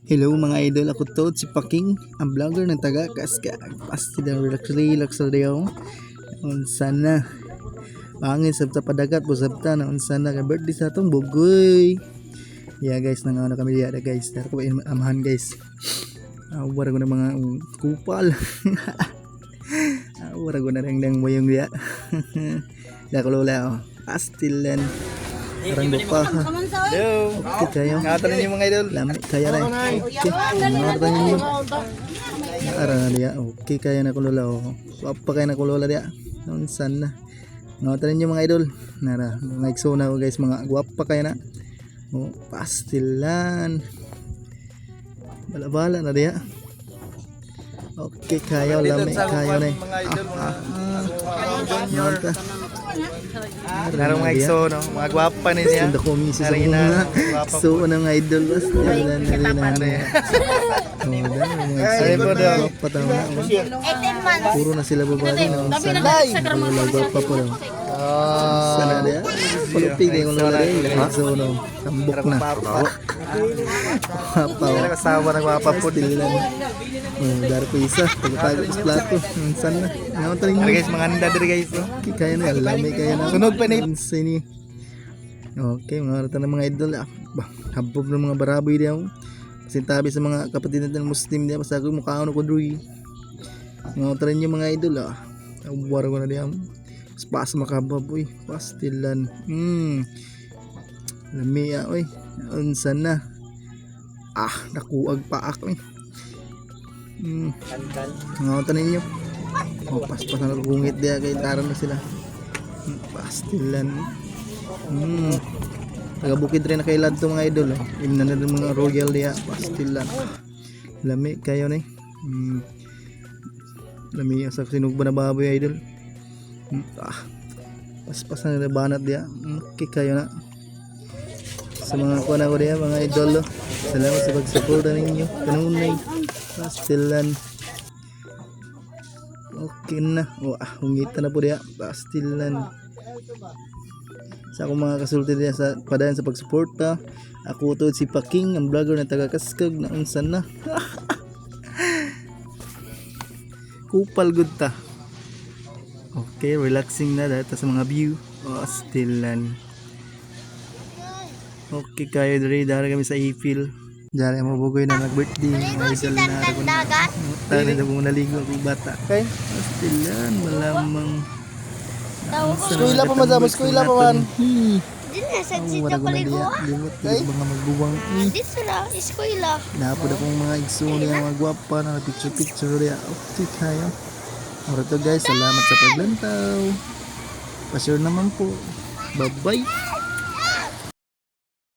Hello mga idol, ako to si Paking, ang vlogger ng taga Kaska. Pasti na relax daw. Unsa na? Bangin sabta padagat po sabta na unsa na ka birthday sa atong bugoy. Yeah guys, nangaw na kami diya guys. Dara ko amahan guys. Awara ko na mga kupal. Awara ko na ring boyong diya. Da ko lola. Pastilan. Parang buka. Hello. Okay kayo. Ngatan niyo mga idol. Lamit kaya na. Okay. Ngatan niyo. Ara na dia. Okay kaya na ko lola. Apa kaya na ko lola dia. Unsan na. Ngatan niyo mga idol. Nara, mga iksona ko guys, mga guwapa kaya na. Oh, pastilan. Bala-bala na dia. Okay kaya lamit kaya na. Mga idol, Ngata. Narong mga ikso, no? Mga gwapa na niya. Sinda ko misi sa Narina, mga gwapa so ng idol pastilan na rin na. Ay, po daw. Patama na. 18 months. Puro na sila babae na. Sana wala guwapa pa daw. Sana dia. Palupig na yung lola rin. So no, sambok na. Papaw. Pero kasama ng gwapa po. Pastilan. Dari ko isa. Tago-tago sa plato. Sana. Ngayon tayo Pero guys, mga nanda diri guys, no? kaya na. Alamay kaya na. Sunog pa ni. Sini. Okay, mga rata ng mga idol. Habog ng mga baraboy diyaw. Sintabi sa mga kapatid natin Muslim diya. Basta ako mukhaon ako druy. Mga rata rin yung mga idol. Awar ko na diyaw. Pas makababoy. Pastilan. Lamia oy. Unsa na. Nakuag pa ako eh. Mga rata ninyo. Pas-pas na gungit diya. Kaya taran na sila. Pastilan. Taga-bukid rin na kay lad to mga idol. Imna na rin mga royal diya. Pastilan. Lami kayo na eh. Lami sa sinugba na baboy idol. Pas-pas na banat diya. Okay kayo na. Sa mga kuha na ko diya mga idol. Salamat sa pag-supporta ninyo. Kanunay. Pastilan. Okay na. Hungita na po diya. Pastilan. Sa akong mga kasulti diya sa padayon sa pagsuporta. Ako to si Paking, ang vlogger na taga Kaskag na unsan na. Kupal good ta. Okay, relaxing na dahil sa mga view. Pastilan. Okay kayo dari kami sa Eiffel. Dari mo bugoy na nag-birthday. Mga isal na ako na. Tari na kung naligo ako bata. Okay. Pastilan, malamang. Eskwela pa man, eskwela pa man. Di na sa sito ko ligo. Limot mga magbuwang. Di sila eskwela. Napod akong mga igso niya, mga gwapa na picture niya. Okay kaya. Alright guys, salamat sa paglantaw. Pa-share naman po. Bye bye.